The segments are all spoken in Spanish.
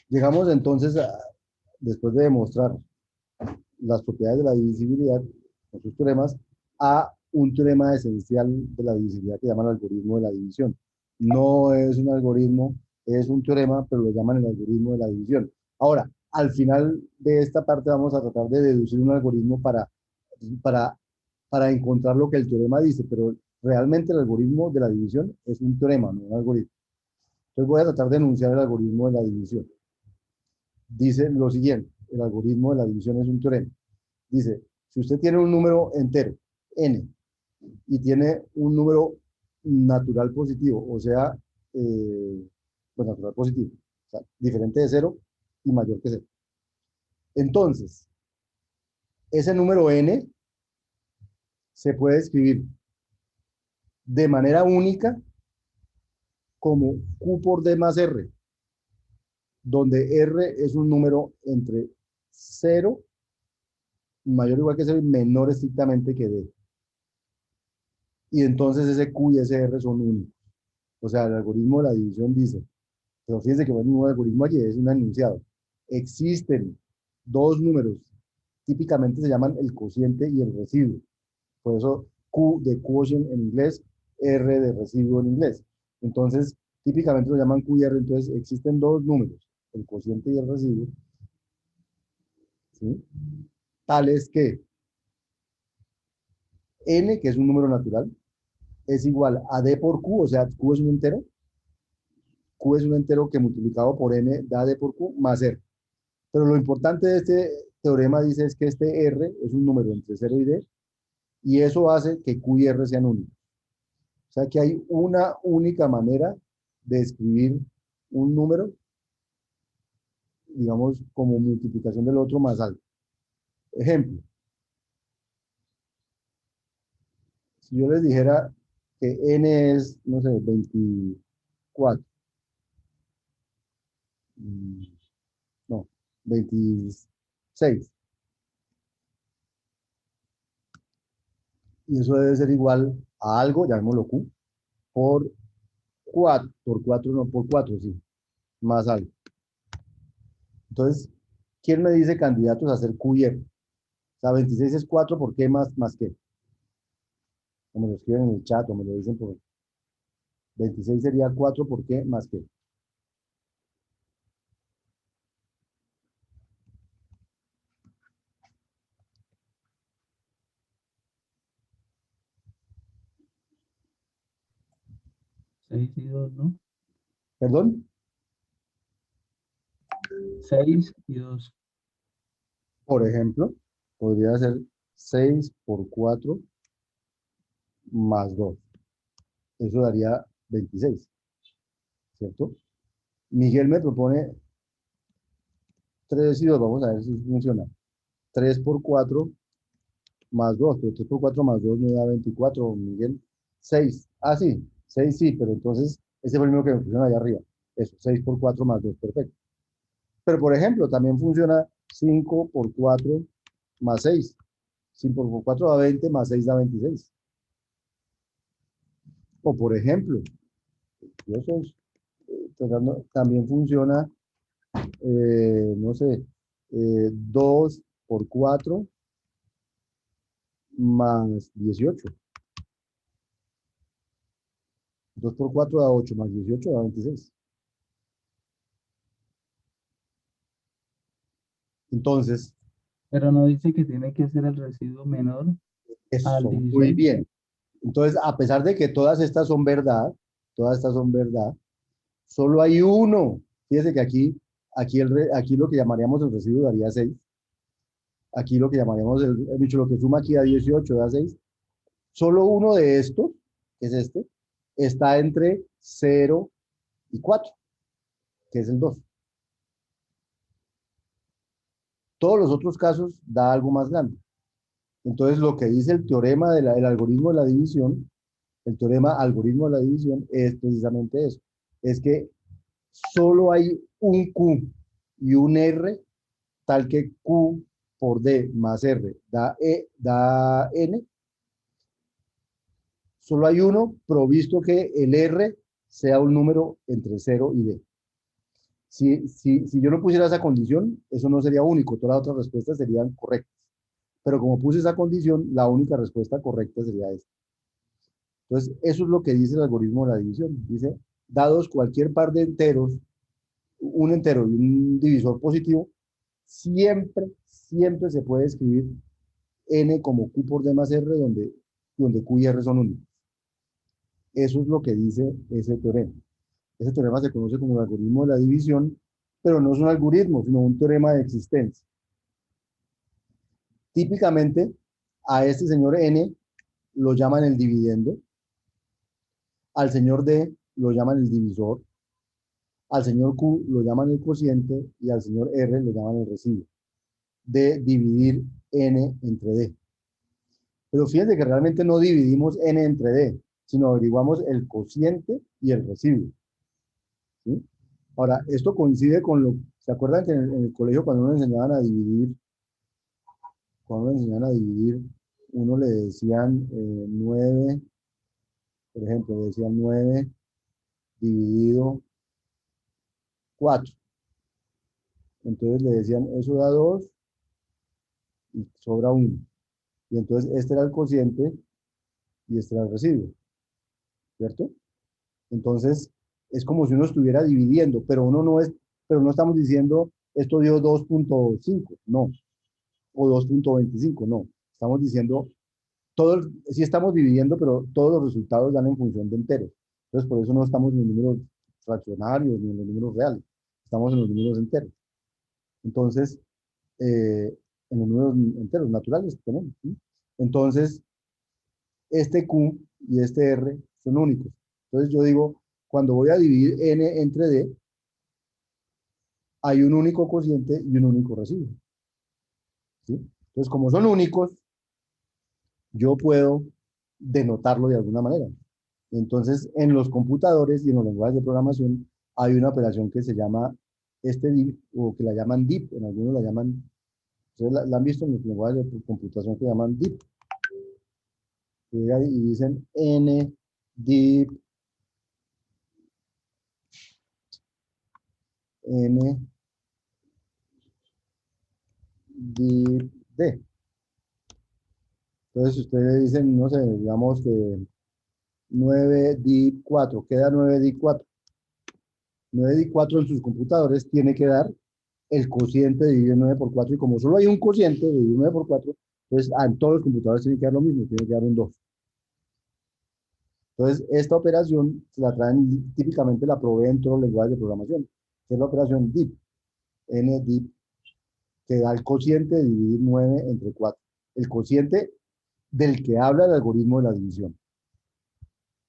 Llegamos entonces, después de demostrar las propiedades de la divisibilidad, con sus teoremas, a un teorema esencial de la divisibilidad que llaman el algoritmo de la división. No es un algoritmo, es un teorema, pero lo llaman el algoritmo de la división. Ahora, al final de esta parte vamos a tratar de deducir un algoritmo para, para encontrar lo que el teorema dice, pero realmente el algoritmo de la división es un teorema, no un algoritmo. Entonces voy a tratar de enunciar el algoritmo de la división. Dice lo siguiente, el algoritmo de la división es un teorema. Dice, si usted tiene un número entero, n, y tiene un número natural positivo, o sea, pues natural positivo, o sea, diferente de cero y mayor que cero. Entonces, ese número n se puede escribir de manera única como q por d más r, donde r es un número entre 0, mayor o igual que 0 y menor estrictamente que d. Y entonces ese q y ese r son únicos. O sea, el algoritmo de la división dice, pero fíjense que no es ningún algoritmo allí, es un enunciado. Existen dos números, típicamente se llaman el cociente y el residuo. Por eso Q de quotient en inglés, R de residuo en inglés. Entonces, típicamente lo llaman Q y R. Entonces, existen dos números, el cociente y el residuo, ¿sí? Tales que n, que es un número natural, es igual a d por q, o sea, q es un entero. Q es un entero que multiplicado por n da d por q más r. Pero lo importante de este teorema dice es que este R es un número entre 0 y D, y eso hace que Q y R sean únicos. O sea que hay una única manera de escribir un número, digamos, como multiplicación del otro más alto. Ejemplo, si yo les dijera que N es, no sé, 24, no, 26, y eso debe ser igual a algo, llamémoslo Q, por 4, por 4 no, por 4, sí, más algo. Entonces, ¿quién me dice candidatos a ser Q y R? O sea, 26 es 4, ¿por qué más qué? O me lo escriben en el chat o me lo dicen por 26 sería 4, ¿por qué más qué? 6 y 2, ¿no? ¿Perdón? 6 y 2. Por ejemplo, podría ser 6 por 4 más 2. Eso daría 26, ¿cierto? Miguel me propone 3 y 2, vamos a ver si funciona. 3 por 4 más 2, pero 3 por 4 más 2 me da 24, Miguel. 6, ah, sí, 6 sí, pero entonces ese fue el mismo que me pusieron allá arriba. Eso, 6 por 4 más 2, perfecto. Pero por ejemplo, también funciona 5 por 4 más 6. 5 por 4 da 20, más 6 da 26. O por ejemplo, también funciona, no sé, 2 por 4 más 18. 2 por 4 da 8, más 18 da 26. Entonces, Pero no dice que tiene que ser el residuo menor al eso, muy división. bien. Entonces, a pesar de que todas estas son verdad, solo hay uno. Fíjese que aquí lo que llamaríamos el residuo daría 6. Aquí lo que llamaríamos, dicho, lo que suma aquí a 18 da 6. Solo uno de estos, que es este, está entre 0 y 4, que es el 2. Todos los otros casos da algo más grande. Entonces, lo que dice el teorema del algoritmo de la división, el teorema algoritmo de la división es precisamente eso. Es que solo hay un Q y un R, tal que Q por D más R da N. Solo hay uno provisto que el R sea un número entre 0 y D. Si yo no pusiera esa condición, eso no sería único, todas las otras respuestas serían correctas. Pero como puse esa condición, la única respuesta correcta sería esta. Entonces, eso es lo que dice el algoritmo de la división. Dice, dados cualquier par de enteros, un entero y un divisor positivo, siempre se puede escribir n como q por d más r, donde q y r son únicos. Eso es lo que dice ese teorema. Ese teorema se conoce como el algoritmo de la división, pero no es un algoritmo, sino un teorema de existencia. Típicamente, a este señor n lo llaman el dividendo, al señor d lo llaman el divisor, al señor q lo llaman el cociente y al señor r lo llaman el residuo de dividir n entre d. Pero fíjense que realmente no dividimos n entre d, sino averiguamos el cociente y el residuo. ¿Sí? Ahora, esto coincide con lo, ¿se acuerdan que en el colegio cuando uno enseñaban a dividir, uno le decían 9, por ejemplo, le decían 9 dividido 4. Entonces le decían, eso da 2 y sobra 1. Y entonces este era el cociente y este era el residuo, ¿cierto? Entonces es como si uno estuviera dividiendo, pero no estamos diciendo esto dio 2.5, no, o 2.25, no. Estamos diciendo, sí estamos dividiendo, pero todos los resultados dan en función de enteros. Entonces por eso no estamos en los números fraccionarios ni en los números reales, estamos en los números enteros. Entonces, en los números enteros naturales que tenemos, ¿sí? Entonces, este Q y este R son únicos. Entonces yo digo, cuando voy a dividir N entre D, hay un único cociente y un único residuo, ¿sí? Entonces, como son únicos, yo puedo denotarlo de alguna manera. Entonces, en los computadores y en los lenguajes de programación hay una operación que se llama dip, o que la llaman dip, en algunos la llaman, ustedes la han visto en los lenguajes de computación que llaman dip, y dicen n dip n dip d. Entonces, ustedes dicen, no sé, digamos que 9 dip 4, queda 9 dip 4. 9 dip 4 en sus computadores tiene que dar el cociente dividido 9 por 4, y como solo hay un cociente dividido 9 por 4, entonces en todos los computadores tiene que dar lo mismo, tiene que dar un 2. Entonces, esta operación se la traen, típicamente la proveen todos los lenguajes de programación, que es la operación dip, n dip, que da el cociente de dividir 9 entre 4. El cociente del que habla el algoritmo de la división.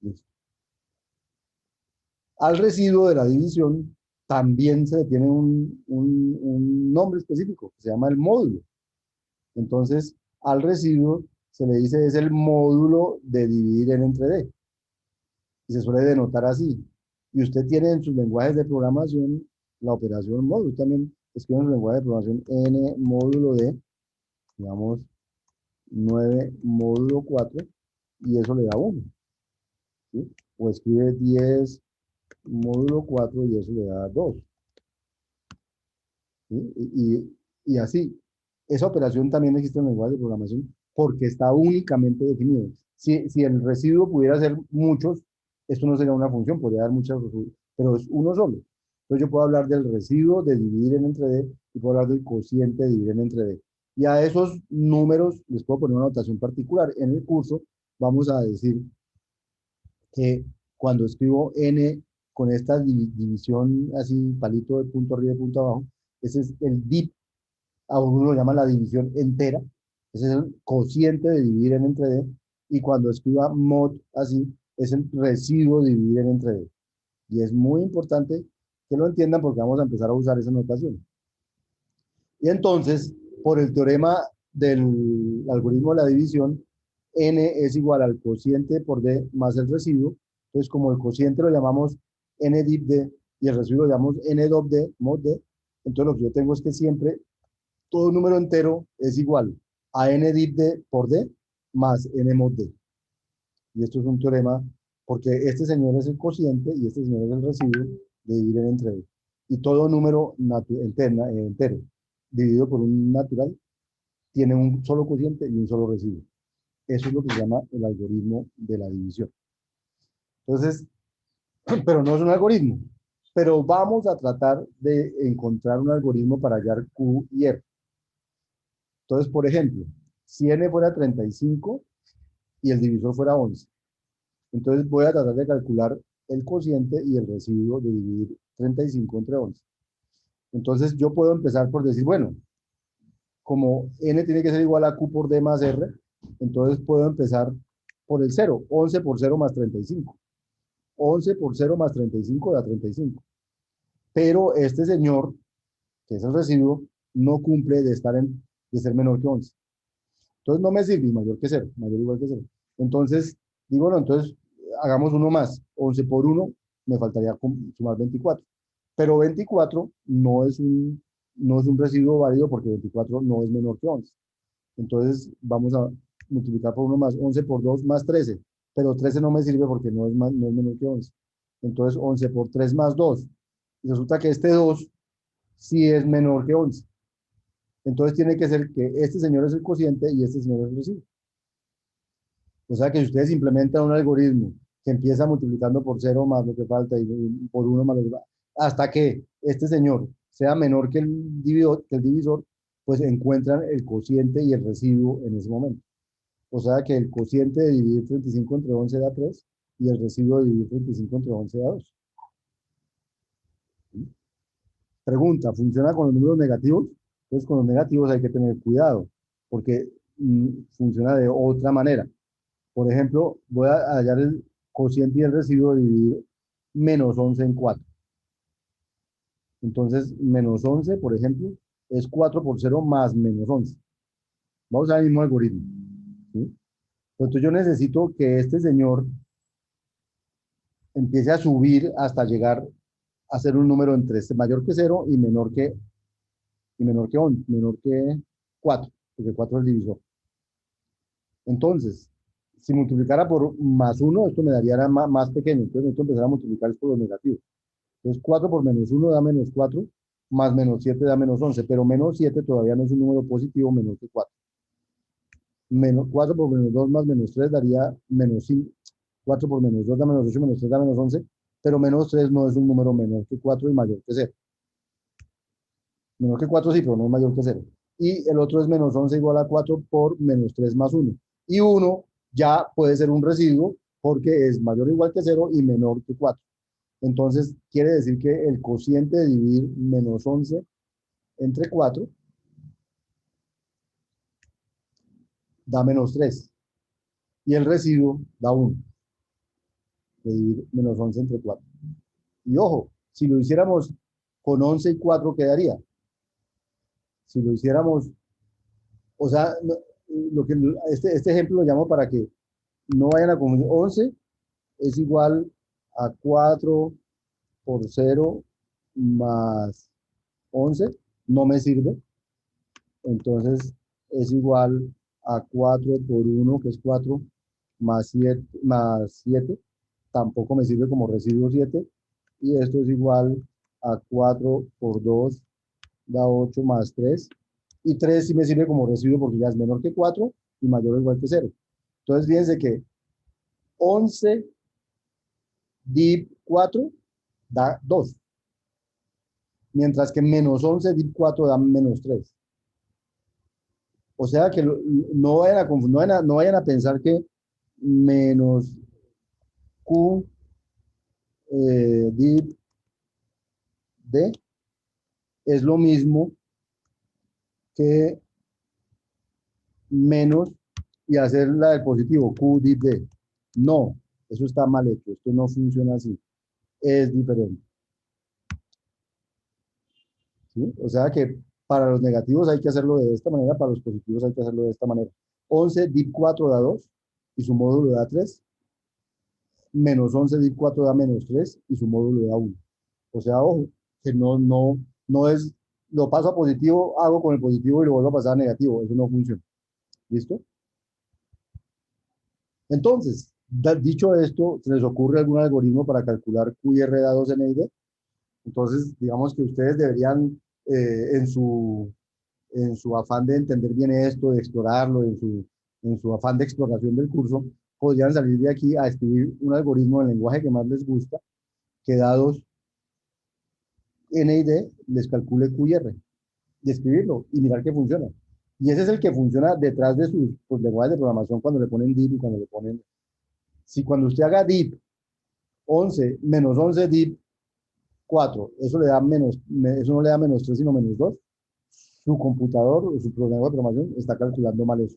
¿Listo? Al residuo de la división también se le tiene un nombre específico, que se llama el módulo. Entonces, al residuo se le dice es el módulo de dividir n entre d. Y se suele denotar así. Y usted tiene en sus lenguajes de programación la operación módulo. También escribe en su lenguaje de programación n módulo de, digamos, 9 módulo 4, y eso le da 1. ¿Sí? O escribe 10 módulo 4 y eso le da 2. ¿Sí? Y así. Esa operación también existe en el lenguaje de programación porque está únicamente definido. Si el residuo pudiera ser muchos, esto no sería una función, podría dar muchas, pero es uno solo. Entonces yo puedo hablar del residuo de dividir n entre d y puedo hablar del cociente de dividir n entre d. Y a esos números les puedo poner una notación particular. En el curso vamos a decir que cuando escribo n con esta división así, palito de punto arriba y punto abajo, ese es el dip, a uno lo llama la división entera, ese es el cociente de dividir n entre d, y cuando escriba mod así, es el residuo de dividir n entre d. Y es muy importante que lo entiendan porque vamos a empezar a usar esa notación. Y entonces, por el teorema del algoritmo de la división, n es igual al cociente por d más el residuo. Entonces, como el cociente lo llamamos n dip d y el residuo lo llamamos n dop d, mod d, entonces lo que yo tengo es que siempre todo número entero es igual a n dip d por d más n mod d. Y esto es un teorema porque este señor es el cociente y este señor es el residuo de dividir entre d. Y todo número entero dividido por un natural tiene un solo cociente y un solo residuo. Eso es lo que se llama el algoritmo de la división. Entonces, pero no es un algoritmo. Pero vamos a tratar de encontrar un algoritmo para hallar Q y R. Entonces, por ejemplo, si n fuera 35 y el divisor fuera 11, entonces voy a tratar de calcular el cociente y el residuo de dividir 35 entre 11. Entonces yo puedo empezar por decir, bueno, como n tiene que ser igual a q por d más r, entonces puedo empezar por el 0, 11 por 0 más 35. 11 por 0 más 35 da 35. Pero este señor, que es el residuo, no cumple de ser menor que 11. Entonces no me sirve mayor que 0, mayor o igual que 0. Entonces, digo, no, entonces hagamos uno más. 11 por 1 me faltaría sumar 24. Pero 24 no es un residuo válido porque 24 no es menor que 11. Entonces vamos a multiplicar por 1 más 11 por 2 más 13. Pero 13 no me sirve porque no es menor que 11. Entonces 11 por 3 más 2. Y resulta que este 2 sí es menor que 11. Entonces tiene que ser que este señor es el cociente y este señor es el residuo. O sea que si ustedes implementan un algoritmo que empieza multiplicando por 0 más lo que falta y por 1 más lo que falta, hasta que este señor sea menor que el divisor, pues encuentran el cociente y el residuo en ese momento. O sea que el cociente de dividir 35 entre 11 da 3 y el residuo de dividir 35 entre 11 da 2. Pregunta, ¿funciona con los números negativos? Entonces con los negativos hay que tener cuidado porque funciona de otra manera. Por ejemplo, voy a hallar el cociente y el residuo dividir menos 11 en 4. Entonces, menos 11, por ejemplo, es 4 por 0 más menos 11. Vamos a usar el mismo algoritmo. ¿Sí? Entonces, yo necesito que este señor empiece a subir hasta llegar a ser un número entre mayor que 0 y menor que 4, porque 4 es el divisor. Entonces, si multiplicara por más 1, esto me daría más pequeño. Entonces, necesito empezar a multiplicar por los negativos. Entonces, 4 por menos 1 da menos 4, más menos 7 da menos 11, pero menos 7 todavía no es un número positivo menor que 4. Menos 4 por menos 2 más menos 3 daría menos 5. 4 por menos 2 da menos 8, menos 3 da menos 11, pero menos 3 no es un número menor que 4 y mayor que 0. Menor que 4 sí, pero no es mayor que 0. Y el otro es menos 11 igual a 4 por menos 3 más 1. Y 1 ya puede ser un residuo porque es mayor o igual que 0 y menor que 4. Entonces, quiere decir que el cociente de dividir menos 11 entre 4 da menos 3. Y el residuo da 1. De dividir menos 11 entre 4. Y ojo, si lo hiciéramos con 11 y 4, ¿qué daría? Si lo hiciéramos, o sea, este ejemplo lo llamo para que no vayan a confundir. 11 es igual a 4 por 0 más 11. No me sirve. Entonces es igual a 4 por 1, que es 4, más 7. Tampoco me sirve como residuo 7. Y esto es igual a 4 por 2, da 8 más 3. Y 3 sí me sirve como residuo porque ya es menor que 4 y mayor o igual que 0. Entonces fíjense que 11 div 4 da 2. Mientras que menos 11 div 4 da menos 3. O sea que no vayan a pensar que menos Q div D es lo mismo que menos y hacer la del positivo, Q div D. No, eso está mal hecho, esto no funciona así, es diferente. ¿Sí? O sea que para los negativos hay que hacerlo de esta manera, para los positivos hay que hacerlo de esta manera. 11 div 4 da 2 y su módulo da 3, menos 11 div 4 da menos 3 y su módulo da 1. O sea, ojo, que no es, lo paso a positivo, hago con el positivo y lo vuelvo a pasar a negativo. Eso no funciona. ¿Listo? Entonces, dicho esto, ¿se les ocurre algún algoritmo para calcular Q y R dados en EID? Entonces, digamos que ustedes deberían, en su afán de entender bien esto, de explorarlo, en su afán de exploración del curso, podrían salir de aquí a escribir un algoritmo en el lenguaje que más les gusta, que dados N y D les calcule Q y R, y escribirlo y mirar que funciona. Y ese es el que funciona detrás de sus pues, lenguajes de programación cuando le ponen div y cuando le ponen... Si cuando usted haga div 11 menos 11 div 4, eso, le da menos, eso no le da menos 3 sino menos 2, su computador o su programa de programación está calculando mal eso.